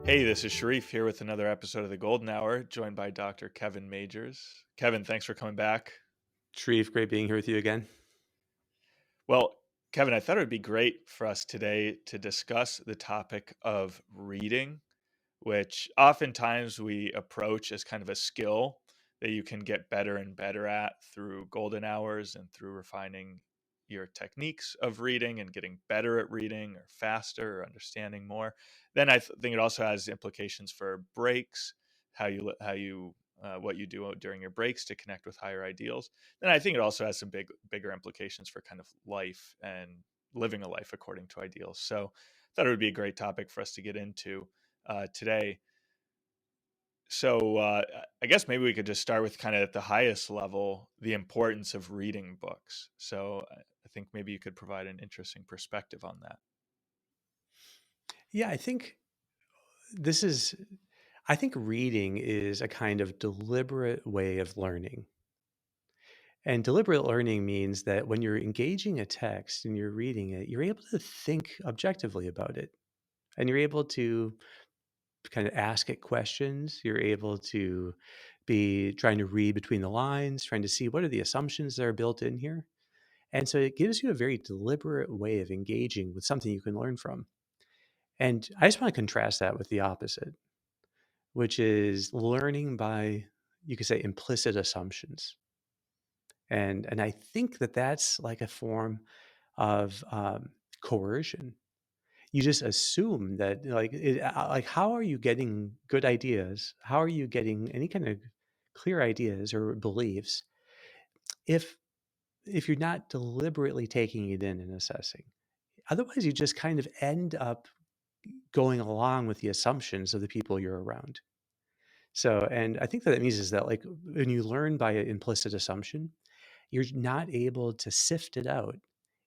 Hey, this is Sharif here with another episode of the Golden Hour, joined by Dr. Kevin Majors. Kevin, thanks for coming back. Sharif, great being here with you again. Well, Kevin, I thought it would be great for us today to discuss the topic of reading, which oftentimes we approach as kind of a skill that you can get better and better at through golden hours and through refining your techniques of reading and getting better at reading or faster or understanding more. Then think it also has implications for breaks, what you do during your breaks to connect with higher ideals. Then I think it also has some bigger implications for kind of life and living a life according to ideals. So I thought it would be a great topic for us to get into today. So I guess maybe we could just start with kind of at the highest level, the importance of reading books. So I think maybe you could provide an interesting perspective on that. Yeah, this is, I think reading is a kind of deliberate way of learning. And deliberate learning means that when you're engaging a text and you're reading it, you're able to think objectively about it. And you're able to kind of ask it questions. You're able to be trying to read between the lines, trying to see what are the assumptions that are built in here. And so it gives you a very deliberate way of engaging with something you can learn from. And I just want to contrast that with the opposite, which is learning by, you could say, implicit assumptions. And I think that that's like a form of coercion. You just assume that like how are you getting good ideas? How are you getting any kind of clear ideas or beliefs if you're not deliberately taking it in and assessing? Otherwise, you just kind of end up going along with the assumptions of the people you're around. So, and I think that means is that like when you learn by an implicit assumption, you're not able to sift it out.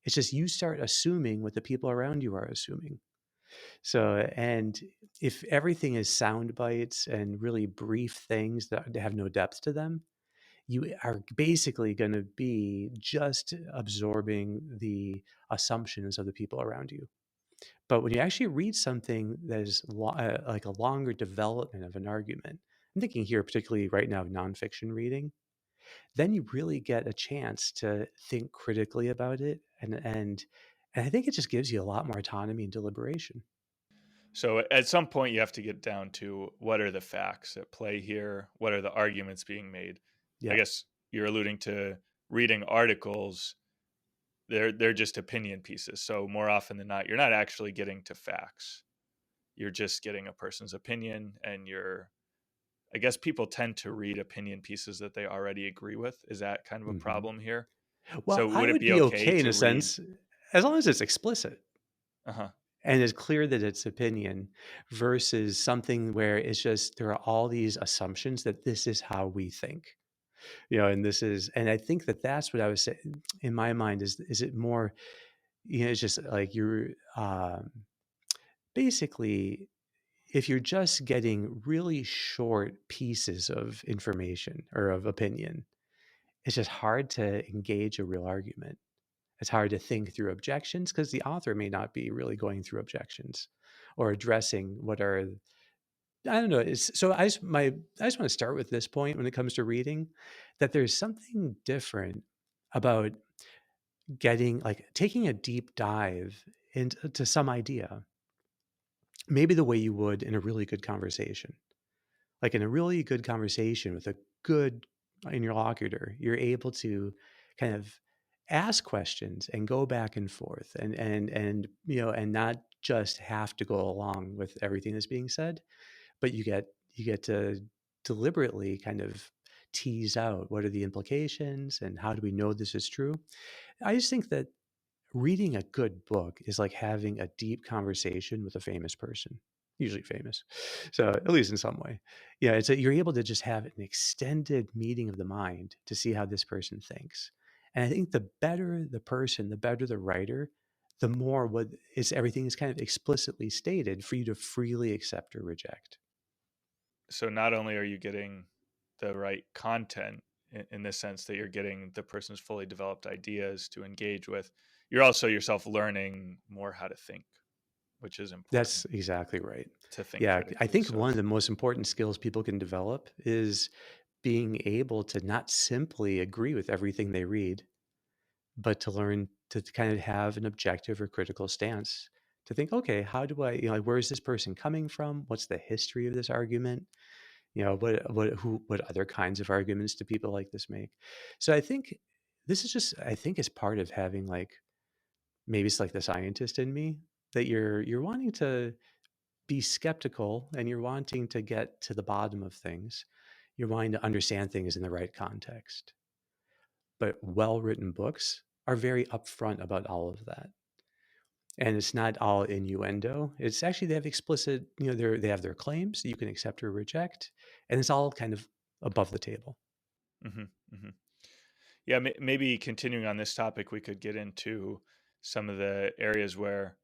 It's just you start assuming what the people around you are assuming. So, and if everything is sound bites and really brief things that have no depth to them, you are basically going to be just absorbing the assumptions of the people around you. But when you actually read something that is like a longer development of an argument, I'm thinking here particularly right now of nonfiction reading, then you really get a chance to think critically about it, and I think it just gives you a lot more autonomy and deliberation. So at some point, you have to get down to what are the facts at play here? What are the arguments being made? I Yeah. guess you're alluding to reading articles. They're just opinion pieces. So more often than not, you're not actually getting to facts. You're just getting a person's opinion, and I guess people tend to read opinion pieces that they already agree with. Is that kind of a hmm problem here? Well, So I would it would be be okay okay in to a read? sense as long as it's explicit Uh-huh. and it's clear that it's opinion versus something where it's just there are all these assumptions that this is how we think. And this is, and I think that that's what I was saying in my mind is it more, it's just like you're basically, if you're just getting really short pieces of information or of opinion, it's just hard to engage a real argument. It's hard to think through objections because the author may not be really going through objections or addressing what are, I don't know. So I just want to start with this point when it comes to reading, that there's something different about getting like taking a deep dive into some idea, maybe the way you would in a really good conversation. Like in a really good conversation with a good interlocutor, you're able to kind of ask questions and go back and forth and and not just have to go along with everything that's being said, but you get to deliberately kind of tease out what are the implications and how do we know this is true. I just think that reading a good book is like having a deep conversation with a famous person, usually famous. So at least in some way. Yeah, it's you're able to just have an extended meeting of the mind to see how this person thinks. And I think the better the person, the better the writer, the more what is everything is kind of explicitly stated for you to freely accept or reject. So not only are you getting the right content in the sense that you're getting the person's fully developed ideas to engage with, you're also yourself learning more how to think, which is That's important exactly right. to think Yeah, I critically. think So, one of the most important skills people can develop is being able to not simply agree with everything they read, but to learn to kind of have an objective or critical stance to think, okay, how do I, like, where is this person coming from? What's the history of this argument? What other kinds of arguments do people like this make? So I think this is just, I think it's part of having like, maybe it's like the scientist in me that you're wanting to be skeptical and you're wanting to get to the bottom of things. You're wanting to understand things in the right context. But well-written books are very upfront about all of that. And it's not all innuendo. It's actually, they have explicit, they have their claims that you can accept or reject, and it's all kind of above the table. hmm hmm yeah, maybe continuing on this topic, we could get into some of the areas where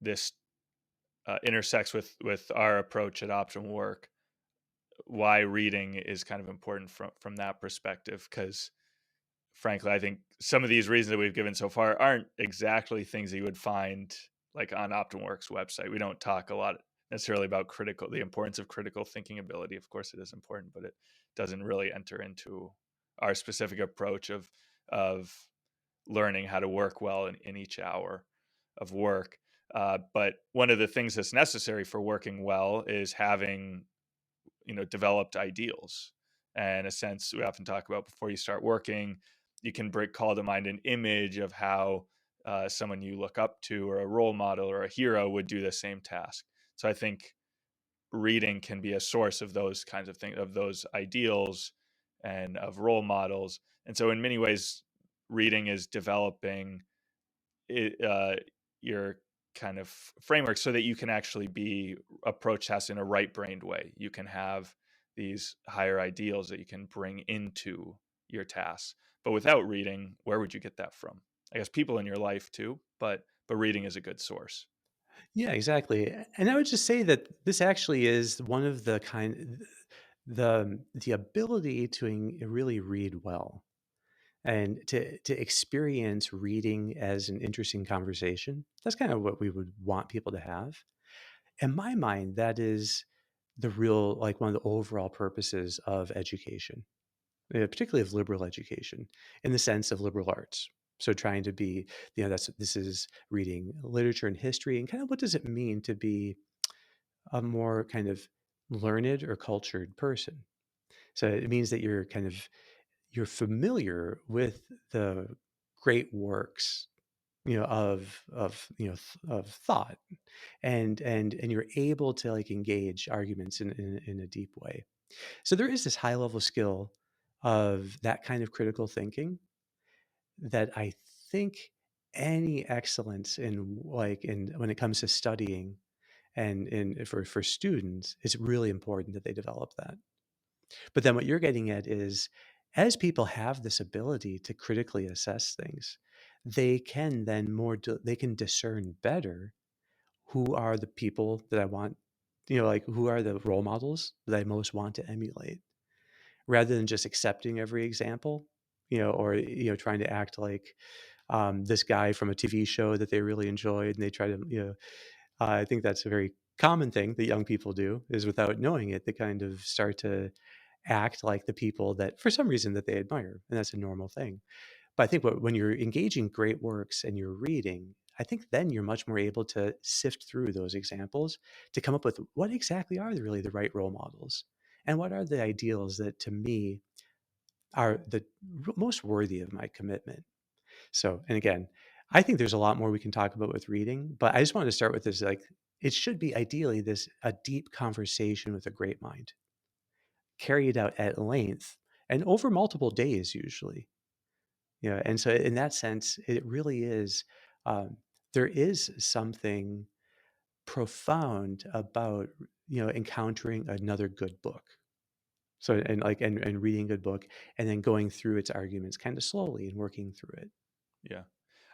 this intersects with our approach at Optimal Work. Why reading is kind of important from that perspective, because frankly, I think some of these reasons that we've given so far aren't exactly things that you would find like on OptimalWorks website. We don't talk a lot necessarily about the importance of critical thinking ability. Of course, it is important, but it doesn't really enter into our specific approach of learning how to work well in each hour of work. But one of the things that's necessary for working well is having developed ideals. And a sense we often talk about, before you start working, you can call to mind an image of how someone you look up to or a role model or a hero would do the same task. So I think reading can be a source of those kinds of things, of those ideals and of role models. And so in many ways, reading is developing your kind of framework so that you can actually approach tasks in a right brained way. You can have these higher ideals that you can bring into your tasks. But without reading, where would you get that from? I guess people in your life too, but reading is a good source. Yeah, exactly. And I would just say that this actually is one of the ability to really read well and to experience reading as an interesting conversation. That's kind of what we would want people to have. In my mind, that is the real, like, one of the overall purposes of education, particularly of liberal education, in the sense of liberal arts. So trying to be, this is reading literature and history, and kind of what does it mean to be a more kind of learned or cultured person. So it means that you're familiar with the great works, of thought, and you're able to like engage arguments in a deep way. So there is this high level skill of that kind of critical thinking that I think any excellence in, like, in when it comes to studying and for students, it's really important that they develop that. But then what you're getting at is, as people have this ability to critically assess things, they can then they can discern better who are the people that I want, like, who are the role models that I most want to emulate, rather than just accepting every example, or trying to act like this guy from a TV show that they really enjoyed, and they try to, I think that's a very common thing that young people do, is without knowing it, they kind of start to act like the people that for some reason that they admire, and that's a normal thing. But I think when you're engaging great works and you're reading, I think then you're much more able to sift through those examples to come up with what exactly are really the right role models, and what are the ideals that to me are the most worthy of my commitment. So, and again, I think there's a lot more we can talk about with reading, but I just wanted to start with this, like, it should be ideally this a deep conversation with a great mind, carried out at length and over multiple days usually. And so in that sense, it really is, um, there is something profound about, encountering another good book. So, and like, and reading a good book and then going through its arguments kind of slowly and working through it. Yeah.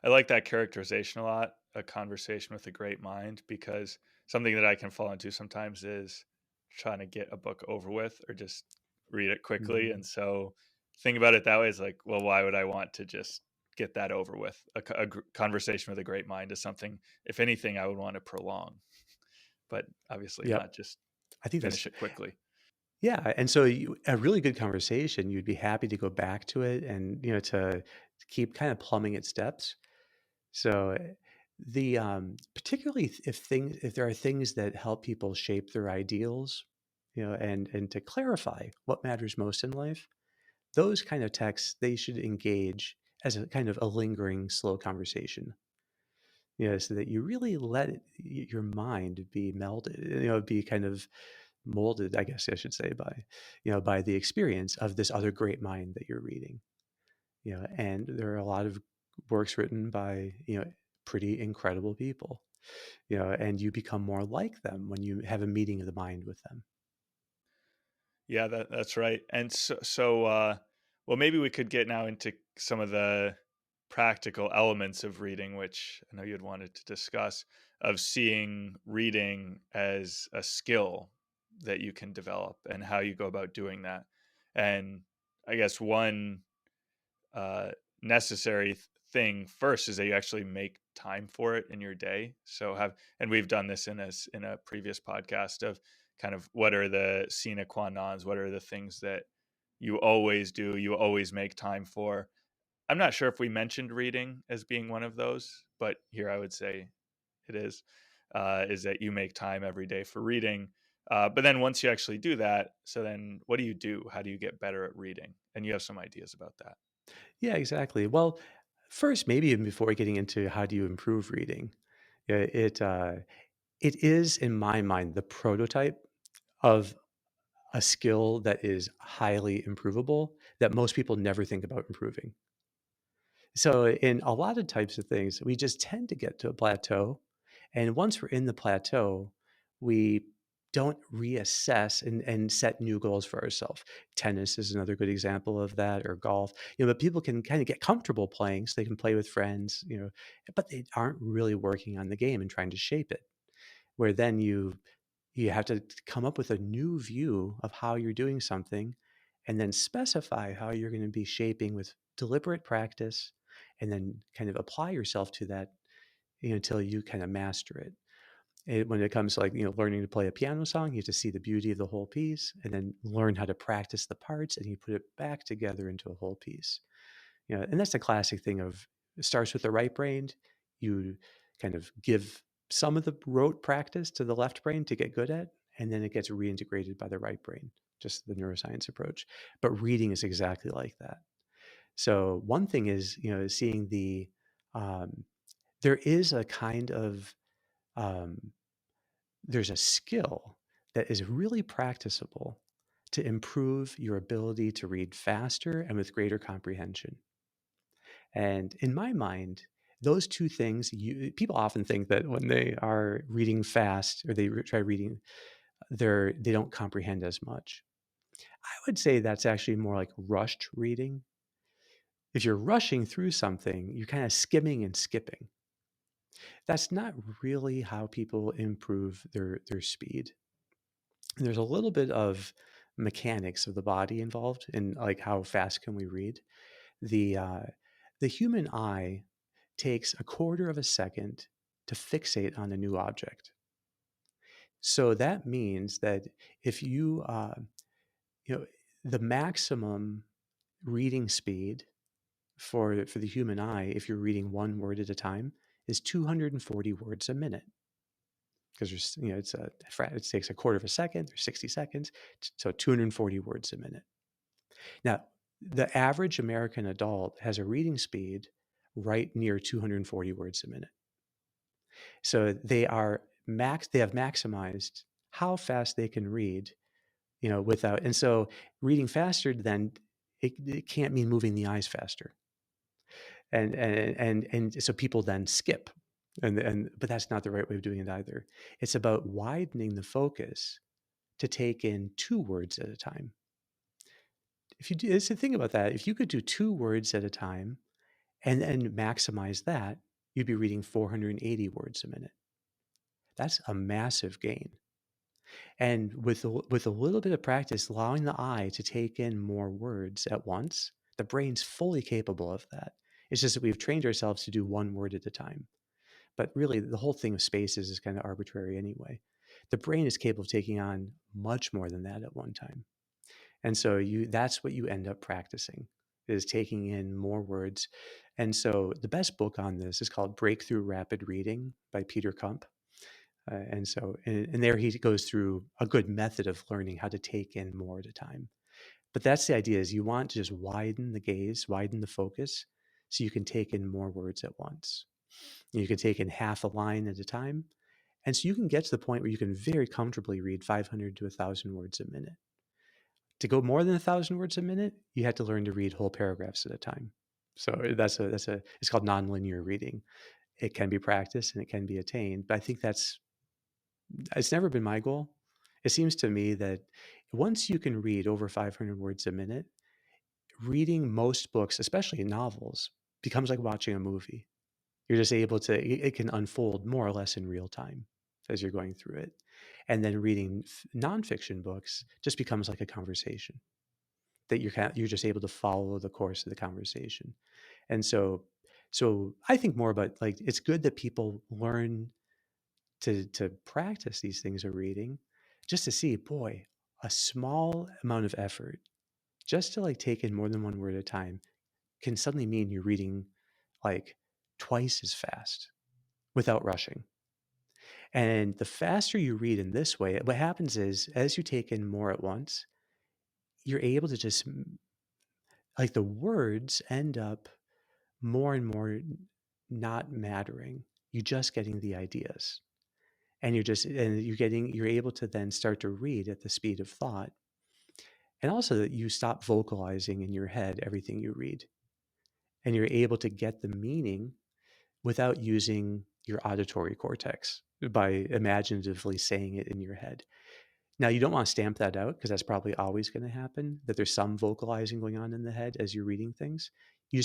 I like that characterization a lot, a conversation with a great mind, because something that I can fall into sometimes is trying to get a book over with or just read it quickly. Mhm. And so think about it that way is like, well, why would I want to just get that over with. Conversation with a great mind is something, if anything, I would want to prolong, but obviously Yep. not just I think that's finish it quickly. yeah, and so a really good conversation, you'd be happy to go back to it and, to keep kind of plumbing its depths. So particularly if there are things that help people shape their ideals, and to clarify what matters most in life, those kind of texts, they should engage as a kind of a lingering, slow conversation. So that you really let your mind be melded, be kind of molded, I guess I should say, by the experience of this other great mind that you're reading. And there are a lot of works written by, pretty incredible people, and you become more like them when you have a meeting of the mind with them. Yeah, that's right. And well, maybe we could get now into some of the practical elements of reading, which I know you'd wanted to discuss, of seeing reading as a skill that you can develop and how you go about doing that. And I guess one uh, necessary thing first is that you actually make time for it in your day. And we've done this in a previous podcast of kind of what are the sine qua nons, what are the things that you always do, you always make time for. I'm not sure if we mentioned reading as being one of those, but here I would say it is that you make time every day for reading. But then once you actually do that, so then what do you do? How do you get better at reading? And you have some ideas about that. Yeah, exactly. Well, first, maybe even before getting into how do you improve reading, it is in my mind the prototype of a skill that is highly improvable that most people never think about improving. So, in a lot of types of things, we just tend to get to a plateau. And once we're in the plateau, we don't reassess and set new goals for ourselves. Tennis is another good example of that, or golf. But people can kind of get comfortable playing so they can play with friends, but they aren't really working on the game and trying to shape it. Where then you have to come up with a new view of how you're doing something and then specify how you're going to be shaping with deliberate practice and then kind of apply yourself to that, until you kind of master it. When it comes to like, learning to play a piano song, you have to see the beauty of the whole piece and then learn how to practice the parts and you put it back together into a whole piece. And that's the classic thing of it starts with the right brain. You kind of give some of the rote practice to the left brain to get good at, and then it gets reintegrated by the right brain, just the neuroscience approach. But reading is exactly like that. So one thing is, seeing um, there is a kind of, um, there's a skill that is really practicable to improve your ability to read faster and with greater comprehension. And in my mind, those two things, people often think that when they are reading fast or try reading, they don't comprehend as much. I would say that's actually more like rushed reading. If you're rushing through something, you're kind of skimming and skipping. That's not really how people improve their speed. And there's a little bit of mechanics of the body involved in like how fast can we read. The uh, the human eye takes a quarter of a second to fixate on a new object. So that means that if you know, the maximum reading speed for the human eye, if you're reading one word at a time, is 240 words a minute. Because there's, it takes a quarter of a second, there's 60 seconds, so 240 words a minute. Now, the average American adult has a reading speed right near 240 words a minute. So they have maximized how fast they can read, without, and so reading faster then it can't mean moving the eyes faster. And so people then skip. And but that's not the right way of doing it either. It's about widening the focus to take in two words at a time. If you do, it's the thing about that. If you could do two words at a time and then maximize that, you'd be reading 480 words a minute. That's a massive gain. And with a little bit of practice, allowing the eye to take in more words at once, the brain's fully capable of that. It's just that we've trained ourselves to do one word at a time. But really, the whole thing of spaces is kind of arbitrary anyway. The brain is capable of taking on much more than that at one time. And so that's what you end up practicing, is taking in more words. And so the best book on this is called Breakthrough Rapid Reading by Peter Kump. And there he goes through a good method of learning how to take in more at a time. But that's the idea, is you want to just widen the gaze, widen the focus, so you can take in more words at once. You can take in half a line at a time. And so you can get to the point where you can very comfortably read 500 to 1,000 words a minute. To go more than 1,000 words a minute, you have to learn to read whole paragraphs at a time. So it's called nonlinear reading. It can be practiced and it can be attained, but I think it's never been my goal. It seems to me that once you can read over 500 words a minute, reading most books, especially novels, becomes like watching a movie. You're just able to, it can unfold more or less in real time as you're going through it. And then reading nonfiction books just becomes like a conversation that you're just able to follow the course of the conversation. And so I think more about, like, it's good that people learn to practice these things of reading, just to see, boy, a small amount of effort just to like take in more than one word at a time can suddenly mean you're reading like twice as fast without rushing. And the faster you read in this way, what happens is, as you take in more at once, you're able to just, like, the words end up more and more not mattering. You're just getting the ideas. And you're able to then start to read at the speed of thought. And also that you stop vocalizing in your head everything you read. And you're able to get the meaning without using your auditory cortex by imaginatively saying it in your head. Now, you don't want to stamp that out, because that's probably always going to happen, that there's some vocalizing going on in the head as you're reading things. You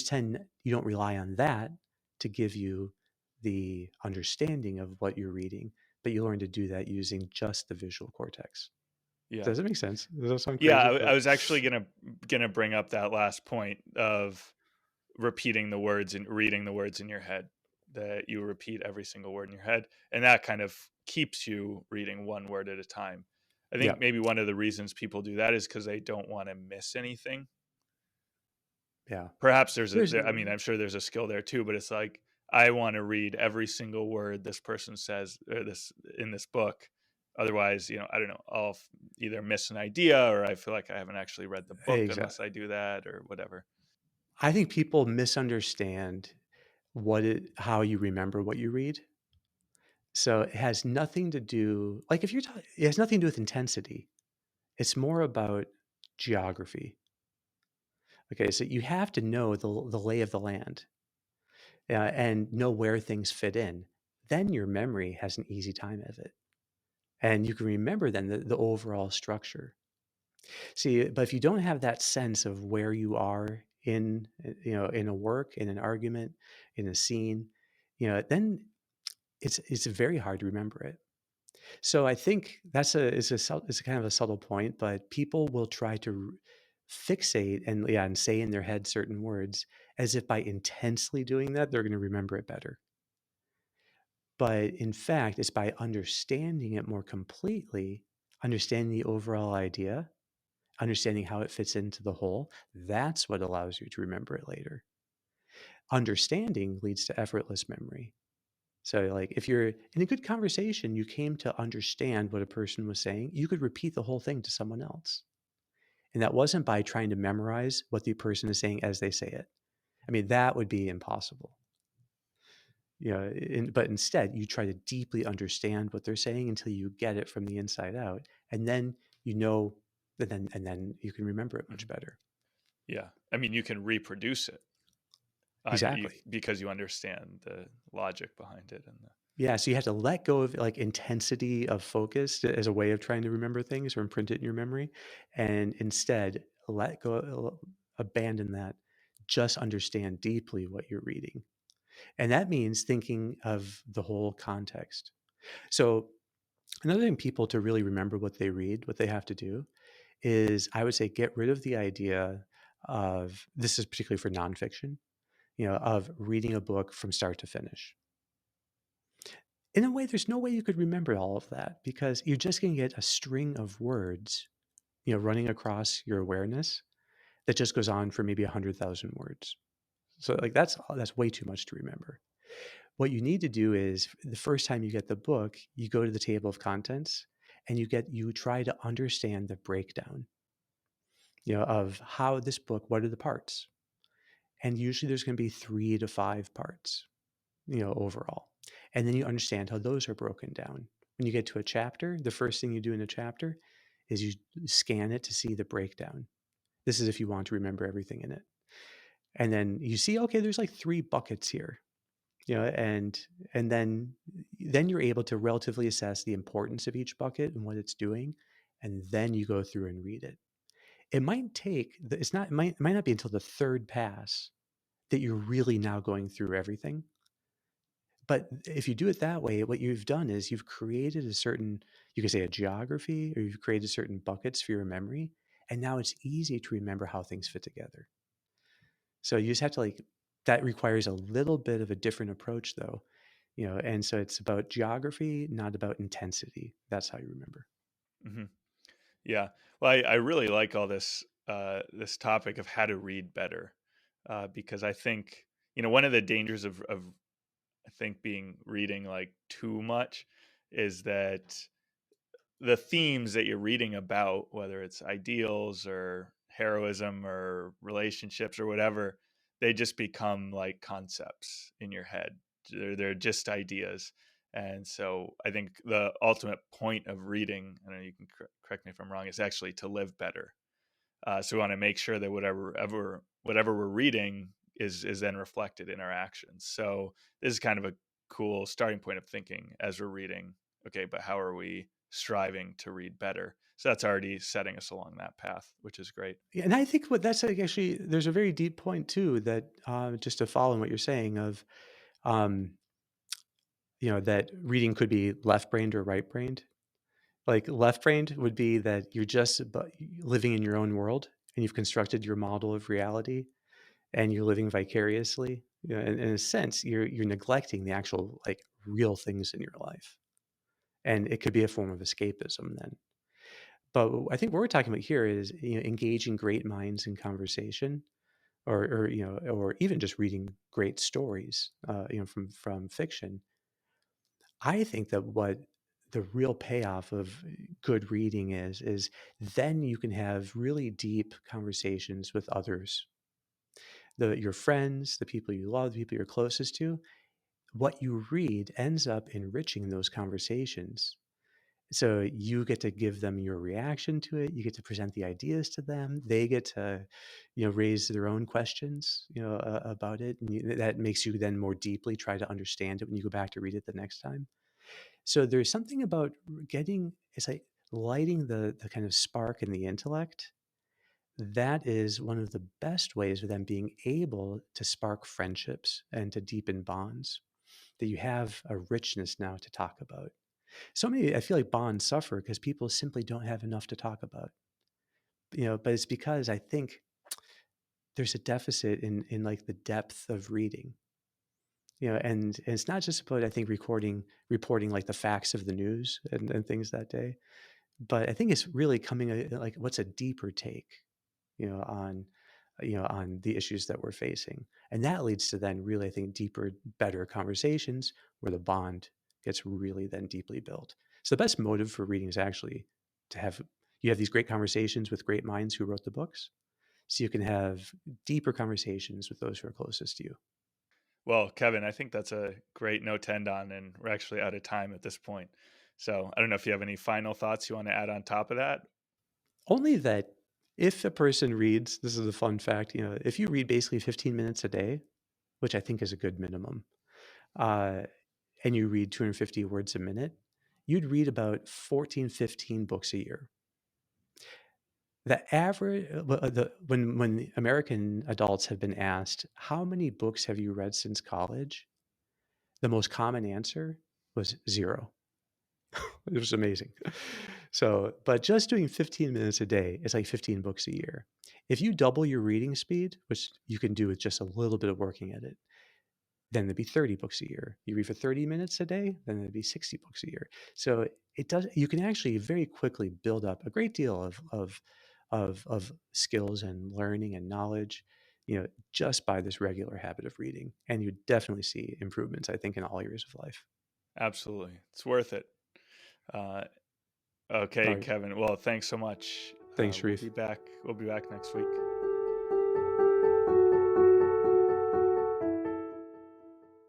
don't rely on that to give you the understanding of what you're reading, but you learn to do that using just the visual cortex. Yeah. Does that make sense? Does that sound Yeah, crazy? I But was actually gonna bring up that last point of repeating the words and reading the words in your head, that you repeat every single word in your head, and that kind of keeps you reading one word at a time. I yeah, think maybe one of the reasons people do that is because they don't want to miss anything. yeah. Perhaps There's I mean, I'm sure there's a skill there too, but it's like, I want to read every single word this person says, or this in this book. Otherwise, I don't know, I'll either miss an idea, or I feel like I haven't actually read the book exactly. unless I do that, or whatever. I think people misunderstand how you remember what you read. So it has nothing to do, like, if you're talking, it has nothing to do with intensity. It's more about geography. Okay, so you have to know the lay of the land, and know where things fit in. Then your memory has an easy time of it, and you can remember then the overall structure. See, but if you don't have that sense of where you are in a work, in an argument, in a scene, then it's very hard to remember it. So I think it's a kind of a subtle point, but people will try to fixate and say in their head certain words as if by intensely doing that they're going to remember it better. But in fact, it's by understanding it more completely, understanding the overall idea, understanding how it fits into the whole. That's what allows you to remember it later. Understanding leads to effortless memory. So, like, if you're in a good conversation, you came to understand what a person was saying, you could repeat the whole thing to someone else. And that wasn't by trying to memorize what the person is saying as they say it. I mean, that would be impossible. But instead, you try to deeply understand what they're saying until you get it from the inside out. And then you know, and then you can remember it much Mhm. better. Yeah, I mean, you can reproduce it Exactly. because you understand the logic behind it, and the Yeah, so you have to let go of, like, intensity of focus as a way of trying to remember things or imprint it in your memory, and instead let go, abandon that. Just understand deeply what you're reading, and that means thinking of the whole context. So another thing, people to really remember what they read, what they have to do is, I would say, get rid of the idea of, this is particularly for nonfiction, of reading a book from start to finish. In a way, there's no way you could remember all of that because you're just going to get a string of words, running across your awareness that just goes on for maybe 100,000 words. So like that's way too much to remember. What you need to do is the first time you get the book, you go to the table of contents and you try to understand the breakdown, of how this book, what are the parts? And usually there's going to be 3 to 5 parts, overall. And then you understand how those are broken down. When you get to a chapter, the first thing you do in a chapter is you scan it to see the breakdown. This is if you want to remember everything in it. And then you see, okay, there's like 3 buckets here, and then you're able to relatively assess the importance of each bucket and what it's doing, and then you go through and read it. It might take it's not it might not be until the third pass that you're really now going through everything. But if you do it that way, what you've done is you've created a certain, you could say a geography, or you've created certain buckets for your memory, and now it's easy to remember how things fit together. So you just have to that requires a little bit of a different approach though, and so it's about geography, not about intensity. That's how you remember. Hmm. Yeah. Well, I really like all this this topic of how to read better, because I think one of the dangers of I think being reading like too much is that the themes that you're reading about, whether it's ideals or heroism or relationships or whatever, they just become like concepts in your head. They're just ideas. And so I think the ultimate point of reading, and you can correct me if I'm wrong, is actually to live better. So we want to make sure that whatever we're reading is then reflected in our actions. So this is kind of a cool starting point of thinking as we're reading. Okay, but how are we striving to read better? So that's already setting us along that path, which is great. Yeah, and I think what that's like actually, there's a very deep point too that just to follow in what you're saying of, um, that reading could be left brained or right brained. Like left brained would be that you're just living in your own world and you've constructed your model of reality and you're living vicariously. In a sense, you're neglecting the actual like real things in your life, and it could be a form of escapism then. But I think what we're talking about here is engaging great minds in conversation, or even just reading great stories, from fiction. I think that what the real payoff of good reading is then you can have really deep conversations with others, your friends, the people you love, the people you're closest to. What you read ends up enriching those conversations. So you get to give them your reaction to it. You get to present the ideas to them. They get to, raise their own questions, about it, and that makes you then more deeply try to understand it when you go back to read it the next time. So there's something about getting, it's like lighting the kind of spark in the intellect. That is one of the best ways of them being able to spark friendships and to deepen bonds. That you have a richness now to talk about. So many, I feel like bonds suffer because people simply don't have enough to talk about. But it's because I think there's a deficit in like the depth of reading. And it's not just about, I think, reporting like the facts of the news and things that day, but I think it's really coming like what's a deeper take, on on the issues that we're facing, and that leads to then really, I think, deeper, better conversations where the bond gets really then deeply built. So the best motive for reading is actually to have you have these great conversations with great minds who wrote the books, so you can have deeper conversations with those who are closest to you. Well, Kevin, I think that's a great note to end on, and we're actually out of time at this point. So I don't know if you have any final thoughts you want to add on top of that. Only that if a person reads, this is a fun fact, if you read basically 15 minutes a day, which I think is a good minimum, uh, and you read 250 words a minute, you'd read about 14, 15 books a year. The average, when American adults have been asked, how many books have you read since college? The most common answer was zero. It was amazing. So, but just doing 15 minutes a day is like 15 books a year. If you double your reading speed, which you can do with just a little bit of working at it, then there'd be 30 books a year. You read for 30 minutes a day, then there'd be 60 books a year. So it does, you can actually very quickly build up a great deal of skills and learning and knowledge, just by this regular habit of reading. And you definitely see improvements, I think, in all areas of life. Absolutely. It's worth it. Uh, All okay, right. Kevin. Well, thanks so much. Thanks, We'll Sharif. be back. We'll be back next week.